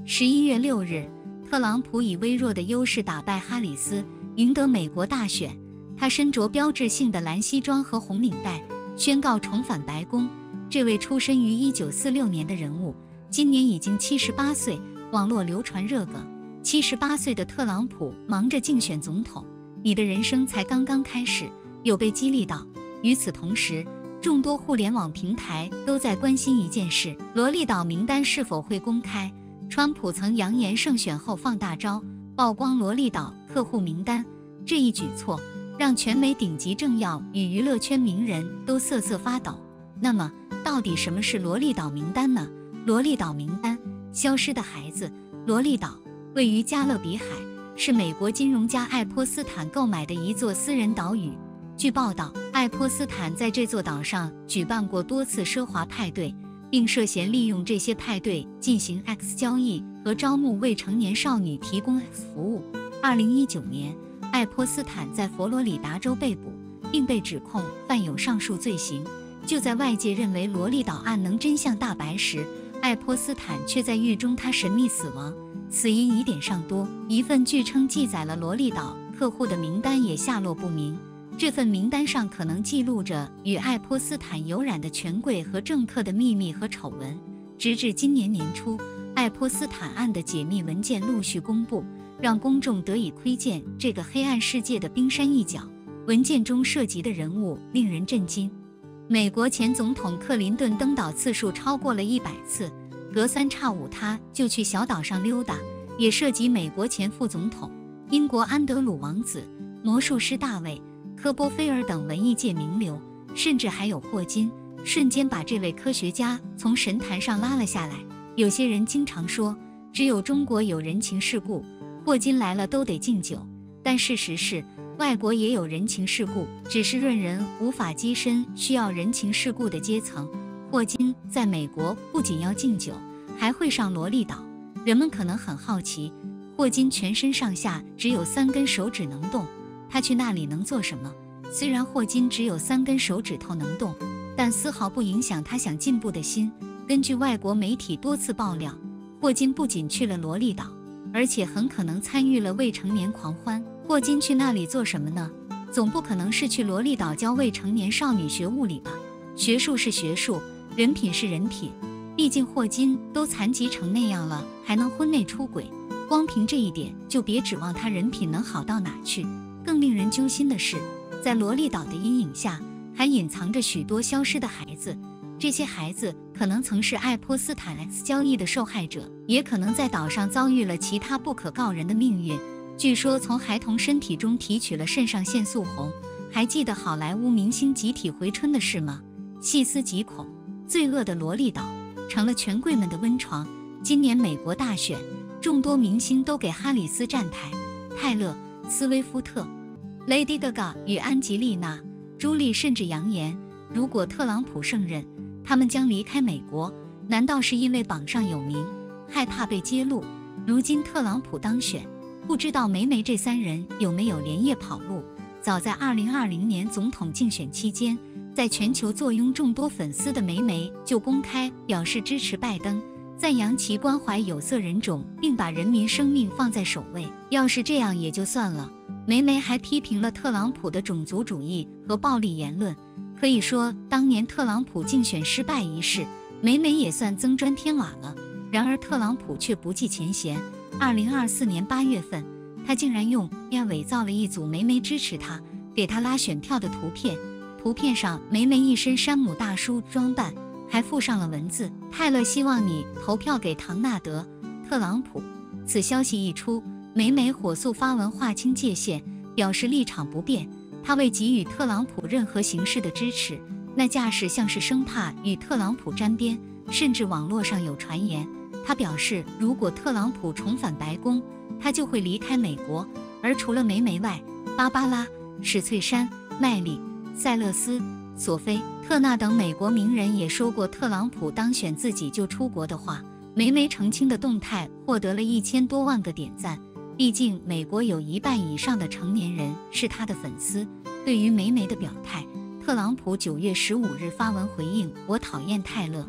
11月6日，特朗普以微弱的优势打败哈里斯，赢得美国大选。他身着标志性的蓝西装和红领带，宣告重返白宫。这位出身于1946年的人物，今年已经78岁。网络流传热梗：78岁的特朗普忙着竞选总统，你的人生才刚刚开始，有被激励到。与此同时，众多互联网平台都在关心一件事：罗利岛名单是否会公开？川普曾扬言胜选后放大招，曝光罗利岛客户名单。这一举措让全美顶级政要与娱乐圈名人都瑟瑟发抖。那么，到底什么是罗利岛名单呢？罗利岛名单，消失的孩子。罗利岛位于加勒比海，是美国金融家爱泼斯坦购买的一座私人岛屿。据报道，爱泼斯坦在这座岛上举办过多次奢华派对，并涉嫌利用这些派对进行 X 交易和招募未成年少女提供 X 服务。2019年，爱泼斯坦在佛罗里达州被捕，并被指控犯有上述罪行。就在外界认为罗利岛案能真相大白时，爱泼斯坦却在狱中他神秘死亡，死因疑点尚多。一份据称记载了罗利岛客户的名单也下落不明。这份名单上可能记录着与爱泼斯坦有染的权贵和政客的秘密和丑闻。直至今年年初，爱泼斯坦案的解密文件陆续公布，让公众得以窥见这个黑暗世界的冰山一角。文件中涉及的人物令人震惊。美国前总统克林顿登岛次数超过了100次，隔三差五他就去小岛上溜达。也涉及美国前副总统、英国安德鲁王子、魔术师大卫、科波菲尔等文艺界名流，甚至还有霍金，瞬间把这位科学家从神坛上拉了下来。有些人经常说，只有中国有人情世故，霍金来了都得敬酒。但事实是，外国也有人情世故，只是润人无法跻身需要人情世故的阶层。霍金在美国不仅要敬酒，还会上罗利岛。人们可能很好奇，霍金全身上下只有3根手指能动，他去那里能做什么？虽然霍金只有3根手指头能动，但丝毫不影响他想进步的心。根据外国媒体多次爆料，霍金不仅去了罗利岛，而且很可能参与了未成年狂欢。霍金去那里做什么呢？总不可能是去罗利岛教未成年少女学物理吧？学术是学术，人品是人品。毕竟霍金都残疾成那样了，还能婚内出轨，光凭这一点就别指望他人品能好到哪去。更令人揪心的是，在罗利岛的阴影下，还隐藏着许多消失的孩子。这些孩子可能曾是爱泼斯坦 X 交易的受害者，也可能在岛上遭遇了其他不可告人的命运。据说从孩童身体中提取了肾上腺素红。还记得好莱坞明星集体回春的事吗？细思极恐，罪恶的罗利岛成了权贵们的温床。今年美国大选，众多明星都给哈里斯站台。泰勒·斯威夫特、Lady Gaga 与安吉丽娜·朱莉甚至扬言，如果特朗普胜任，他们将离开美国。难道是因为榜上有名，害怕被揭露？如今特朗普当选，不知道梅梅这3人有没有连夜跑路？早在2020年总统竞选期间，在全球坐拥众多粉丝的梅梅就公开表示支持拜登，赞扬其关怀有色人种，并把人民生命放在首位。要是这样也就算了，梅梅还批评了特朗普的种族主义和暴力言论。可以说，当年特朗普竞选失败一事，梅梅也算增砖添瓦了。然而特朗普却不计前嫌，2024年8月份，他竟然用伪造了一组梅梅支持他、给他拉选票的图片。图片上梅梅一身山姆大叔装扮，还附上了文字：泰勒希望你投票给唐纳德·特朗普。此消息一出，梅梅火速发文划清界限，表示立场不变。他未给予特朗普任何形式的支持，那架势像是生怕与特朗普沾边。甚至网络上有传言，他表示如果特朗普重返白宫，他就会离开美国。而除了梅梅外，芭芭拉、史翠珊、麦莉、塞勒斯、索菲、特纳等美国名人也说过特朗普当选自己就出国的话。梅梅澄清的动态获得了1000多万个点赞。毕竟美国有1半以上的成年人是他的粉丝。对于梅梅的表态，特朗普9月15日发文回应：我讨厌泰勒·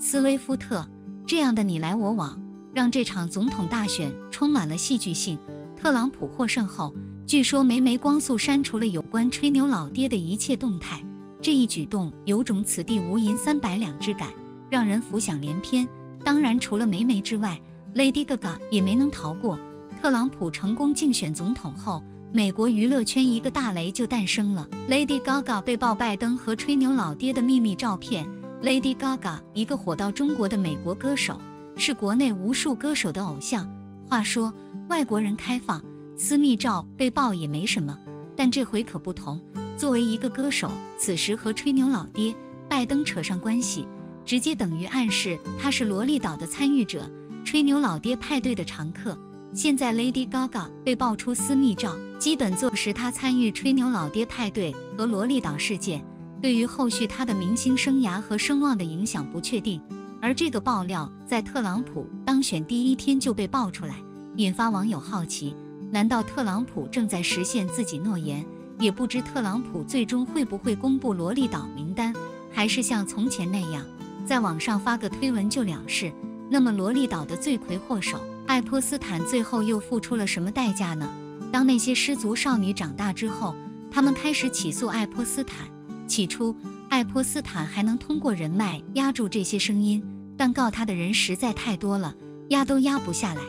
斯威夫特这样的你来我往，让这场总统大选充满了戏剧性。特朗普获胜后，据说梅梅光速删除了有关吹牛老爹的一切动态，这一举动有种此地无银300两之感，让人浮想联翩。当然，除了梅梅之外， Lady Gaga 也没能逃过。特朗普成功竞选总统后，美国娱乐圈一个大雷就诞生了。Lady Gaga 被曝拜登和吹牛老爹的秘密照片。Lady Gaga 一个火到中国的美国歌手，是国内无数歌手的偶像。话说，外国人开放私密照被曝也没什么，但这回可不同。作为一个歌手，此时和吹牛老爹拜登扯上关系，直接等于暗示他是萝莉岛的参与者，吹牛老爹派对的常客。现在 Lady Gaga 被爆出私密照，基本坐实她参与吹牛老爹派对和萝莉岛事件，对于后续她的明星生涯和声望的影响不确定。而这个爆料在特朗普当选第一天就被爆出来，引发网友好奇，难道特朗普正在实现自己诺言？也不知特朗普最终会不会公布萝莉岛名单，还是像从前那样在网上发个推文就了事。那么萝莉岛的罪魁祸首爱泼斯坦最后又付出了什么代价呢？当那些失足少女长大之后，他们开始起诉爱泼斯坦。起初爱泼斯坦还能通过人脉压住这些声音，但告他的人实在太多了，压都压不下来。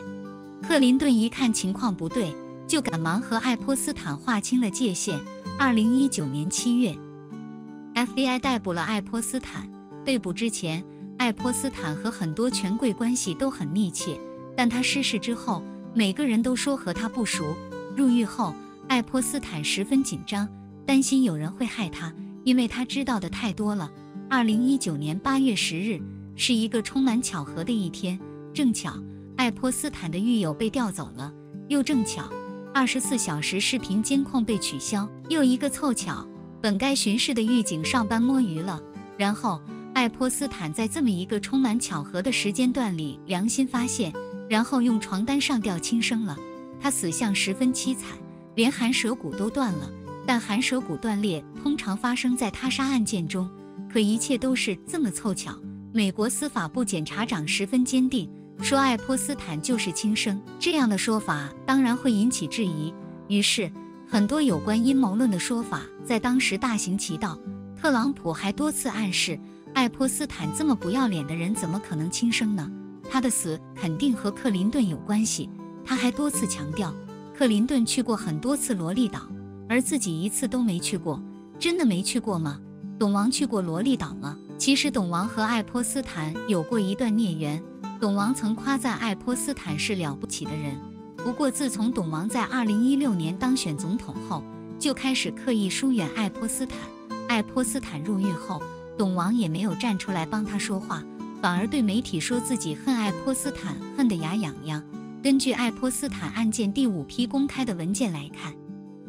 克林顿一看情况不对，就赶忙和爱泼斯坦划清了界限。2019年7月 FBI 逮捕了爱泼斯坦。被捕之前，爱泼斯坦和很多权贵关系都很密切，但他失事之后，每个人都说和他不熟。入狱后，爱泼斯坦十分紧张，担心有人会害他，因为他知道的太多了。2019年8月10日是一个充满巧合的一天，正巧爱泼斯坦的狱友被调走了，又正巧24小时视频监控被取消，又一个凑巧，本该巡视的狱警上班摸鱼了。然后爱泼斯坦在这么一个充满巧合的时间段里良心发现，然后用床单上吊轻生了。他死相十分凄惨，连寒舌骨都断了，但寒舌骨断裂通常发生在他杀案件中，可一切都是这么凑巧。美国司法部检察长十分坚定，说爱泼斯坦就是轻生。这样的说法当然会引起质疑，于是很多有关阴谋论的说法在当时大行其道。特朗普还多次暗示，爱泼斯坦这么不要脸的人怎么可能轻生呢？他的死肯定和克林顿有关系。他还多次强调，克林顿去过很多次萝莉岛，而自己一次都没去过。真的没去过吗？董王去过萝莉岛吗？其实董王和爱泼斯坦有过一段孽缘，董王曾夸赞爱泼斯坦是了不起的人。不过自从董王在2016年当选总统后，就开始刻意疏远爱泼斯坦。爱泼斯坦入狱后，董王也没有站出来帮他说话，反而对媒体说自己恨爱泼斯坦，恨得牙痒痒。根据爱泼斯坦案件第5批公开的文件来看，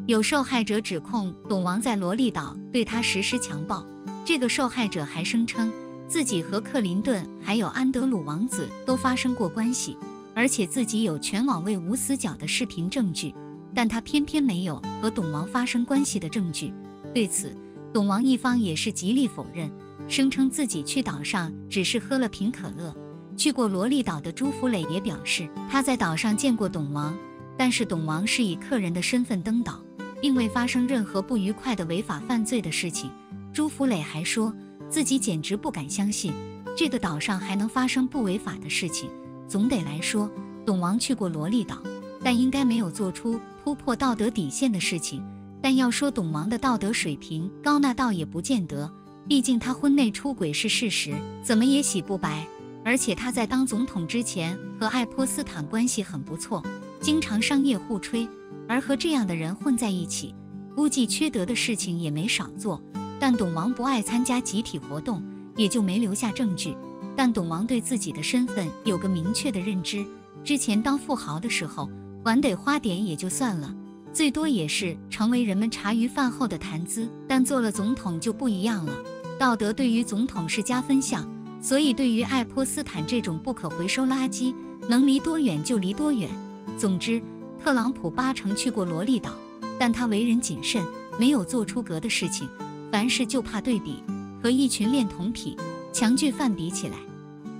有受害者指控董王在萝莉岛对他实施强暴。这个受害者还声称自己和克林顿还有安德鲁王子都发生过关系，而且自己有全网喂无死角的视频证据，但他偏偏没有和董王发生关系的证据。对此，董王一方也是极力否认，声称自己去岛上只是喝了瓶可乐。去过萝莉岛的朱福磊也表示，他在岛上见过董王，但是董王是以客人的身份登岛，并未发生任何不愉快的违法犯罪的事情。朱福磊还说自己简直不敢相信这个岛上还能发生不违法的事情。总得来说，董王去过萝莉岛，但应该没有做出突破道德底线的事情。但要说董王的道德水平高，那倒也不见得，毕竟他婚内出轨是事实，怎么也洗不白。而且他在当总统之前和爱泼斯坦关系很不错，经常商业互吹，而和这样的人混在一起，估计缺德的事情也没少做。但董王不爱参加集体活动，也就没留下证据。但董王对自己的身份有个明确的认知，之前当富豪的时候玩得花点也就算了，最多也是成为人们茶余饭后的谈资，但做了总统就不一样了，道德对于总统是加分项。所以对于爱泼斯坦这种不可回收垃圾，能离多远就离多远。总之，特朗普80%去过萝莉岛，但他为人谨慎，没有做出格的事情，凡事就怕对比，和一群恋童癖、强拒犯比起来，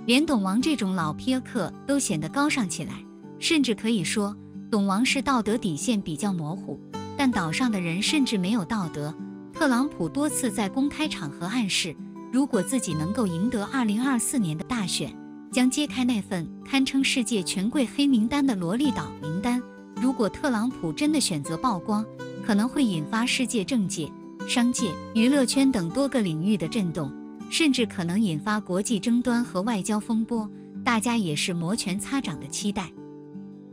连董王这种老撇克都显得高尚起来，甚至可以说，董王是道德底线比较模糊，但岛上的人甚至没有道德。特朗普多次在公开场合暗示，如果自己能够赢得2024年的大选，将揭开那份堪称世界权贵黑名单的萝莉岛名单。如果特朗普真的选择曝光，可能会引发世界政界、商界、娱乐圈等多个领域的震动，甚至可能引发国际争端和外交风波，大家也是摩拳擦掌的期待。